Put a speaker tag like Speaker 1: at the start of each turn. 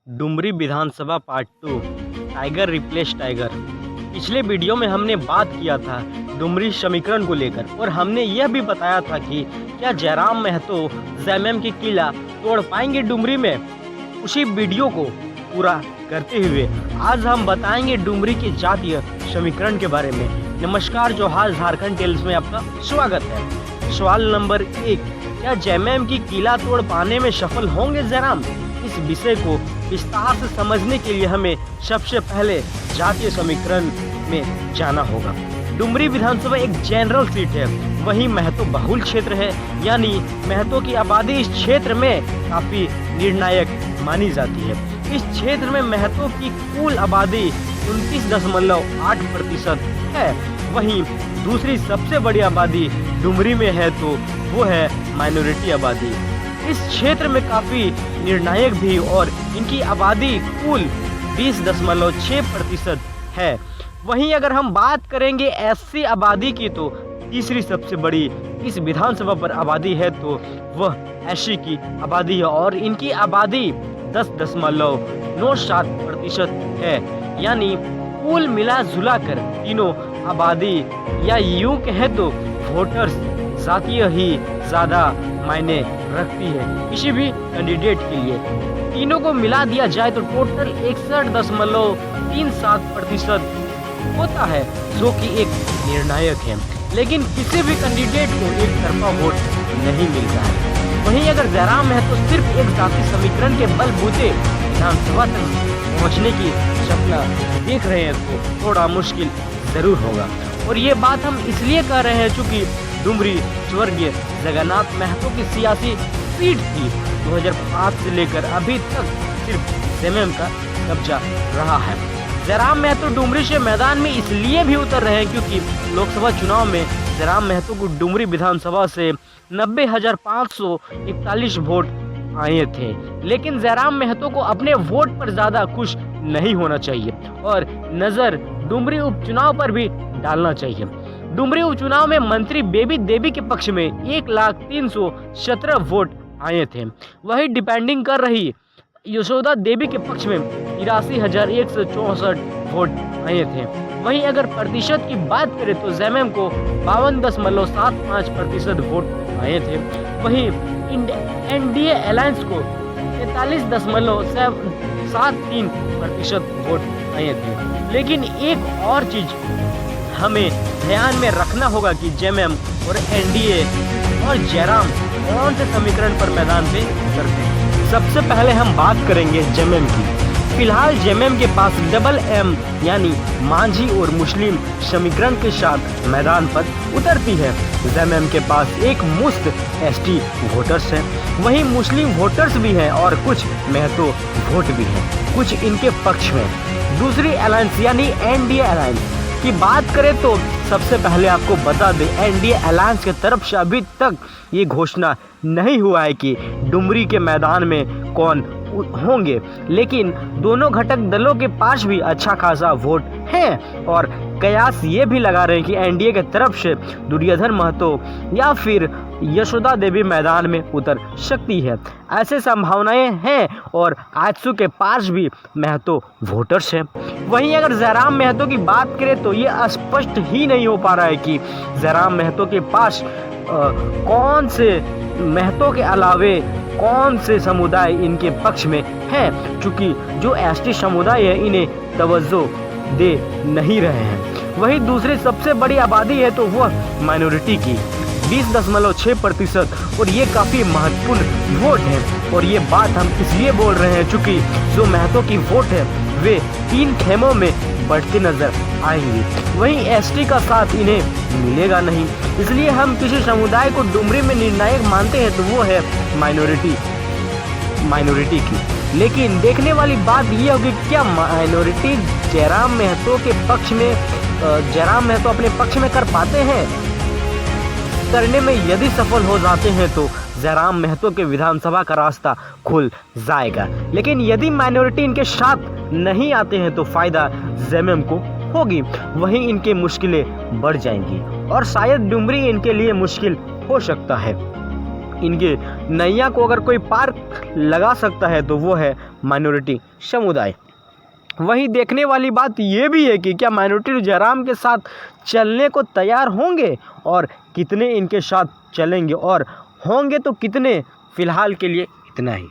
Speaker 1: डुमरी विधानसभा part 2 tiger replace tiger. पिछले video में हमने बात किया था डुमरी समीकरण को लेकर और हमने यह भी बताया था कि क्या जयराम महतो जेएमएम की किला तोड़ पाएंगे डुमरी में। उसी वीडियो को पूरा करते हुए आज हम बताएंगे डुमरी के जातीय समीकरण के बारे में। नमस्कार, जोहार झारखंड टेल्स में आपका स्वागत है। सवाल नंबर 1, क्या जेएमएम की किला तोड़ पाने में सफल होंगे जयराम? इस विषय को विस्तार से समझने के लिए हमें सबसे पहले जातीय समीकरण में जाना होगा। डुमरी विधानसभा एक जनरल सीट है, वहीं महतो बहुल क्षेत्र है, यानी महतो की आबादी इस क्षेत्र में काफी निर्णायक मानी जाती है। इस क्षेत्र में महतो की कुल आबादी 29.8% है। वहीं दूसरी सबसे बड़ी आबादी डुमरी में है तो वो है माइनॉरिटी आबादी। इस क्षेत्र में काफी निर्णायक भी और इनकी आबादी कुल 20.6% है। वहीं अगर हम बात करेंगे एससी आबादी की तो तीसरी सबसे बड़ी इस विधानसभा पर आबादी है तो वह एससी की आबादी है और इनकी आबादी 10.97% है। यानी कुल मिला जुला कर तीनों आबादी या यूं कहे तो वोटर्स जातीय ही ज्यादा मायने रखती है किसी भी कैंडिडेट के लिए। तीनों को मिला दिया जाए तो टोटल 61.37% होता है, जो कि एक निर्णायक है। लेकिन किसी भी कैंडिडेट को एक तरफा वोट नहीं मिलता है। वहीं अगर जयराम महतो सिर्फ एक जाति समीकरण के बलबूते विधानसभा तक पहुंचने की सपना देख रहे हैं तो थोड़ा मुश्किल जरूर होगा। और ये बात हम इसलिए कर रहे हैं चूँकि डुमरी स्वर्गीय जगन्नाथ महतो की सियासी सीट थी। 2005 से लेकर अभी तक सिर्फ जेएमएम का कब्जा रहा है। जयराम महतो डुमरी से मैदान में इसलिए भी उतर रहे हैं क्योंकि लोकसभा चुनाव में जयराम महतो को डुमरी विधानसभा से 90,541 वोट आए थे। लेकिन जयराम महतो को अपने वोट पर ज्यादा खुश नहीं होना चाहिए और नजर डुमरी उपचुनाव पर भी डालना चाहिए। डुमरी उपचुनाव में मंत्री बेबी देवी के पक्ष में 1,317 वोट आए थे। वही डिपेंडिंग कर रही यशोदा देवी के पक्ष में 83,164 वोट आए थे। वहीं अगर प्रतिशत की बात करें तो जेएमएम को 52.75% वोट आए थे। वहीं एनडीए अलायंस को 43.73% वोट आए थे। लेकिन एक और चीज हमें ध्यान में रखना होगा कि जेएमएम और एनडीए और जयराम कौन से समीकरण पर मैदान पे उतरते हैं। सबसे पहले हम बात करेंगे जेएमएम की। फिलहाल जेएमएम के पास डबल एम यानी मांझी और मुस्लिम समीकरण के साथ मैदान पर उतरती है। जेएमएम के पास एक मुश्त एसटी वोटर्स हैं, वहीं मुस्लिम वोटर्स भी हैं और कुछ महतो वोट भी हैं, कुछ इनके पक्ष में। दूसरी अलायंस यानी एनडीए अलायंस की बात करें तो सबसे पहले आपको बता दें एनडीए अलायंस की तरफ से अभी तक ये घोषणा नहीं हुआ है कि डुमरी के मैदान में कौन होंगे। लेकिन दोनों घटक दलों के पास भी अच्छा खासा वोट है और कयास ये भी लगा रहे हैं कि एनडीए के तरफ से दुर्योधन महतो या फिर यशोदा देवी मैदान में उतर सकती है। ऐसे संभावनाएं हैं और आजसू के पास भी महतो वोटर्स हैं। वहीं अगर जयराम महतो की बात करें तो ये स्पष्ट ही नहीं हो पा रहा है कि जयराम महतो के पास कौन से महतो के अलावे कौन से समुदाय इनके पक्ष में हैं, क्योंकि जो एसटी समुदाय है इन्हें तवज्जो दे नहीं रहे हैं। वहीं दूसरी सबसे बड़ी आबादी है तो वह माइनॉरिटी की 20.6% और ये काफ़ी महत्वपूर्ण वोट है। और ये बात हम इसलिए बोल रहे हैं क्योंकि जो महतो की वोट है वे 3 खेमों में बढ़ती नजर आएंगी। वहीं एसटी का साथ इन्हें मिलेगा नहीं, इसलिए हम किसी समुदाय को डुमरी में निर्णायक मानते हैं तो वो है माइनॉरिटी की। लेकिन देखने वाली बात यह होगी क्या माइनॉरिटी जयराम महतो के पक्ष में जयराम महतो अपने पक्ष में कर पाते हैं। करने में यदि सफल हो जाते हैं तो जयराम महतो के विधानसभा का रास्ता खुल जाएगा। लेकिन यदि माइनॉरिटी इनके साथ नहीं आते हैं तो फायदा जेएमएम को होगी, वहीं इनकी मुश्किलें बढ़ जाएंगी और शायद डुमरी इनके लिए मुश्किल हो सकता है। इनके नैया को अगर कोई पार लगा सकता है तो वो है माइनॉरिटी समुदाय। वहीं देखने वाली बात ये भी है कि क्या माइनॉरिटी जयराम के साथ चलने को तैयार होंगे और कितने इनके साथ चलेंगे और होंगे तो कितने। फिलहाल के लिए इतना ही।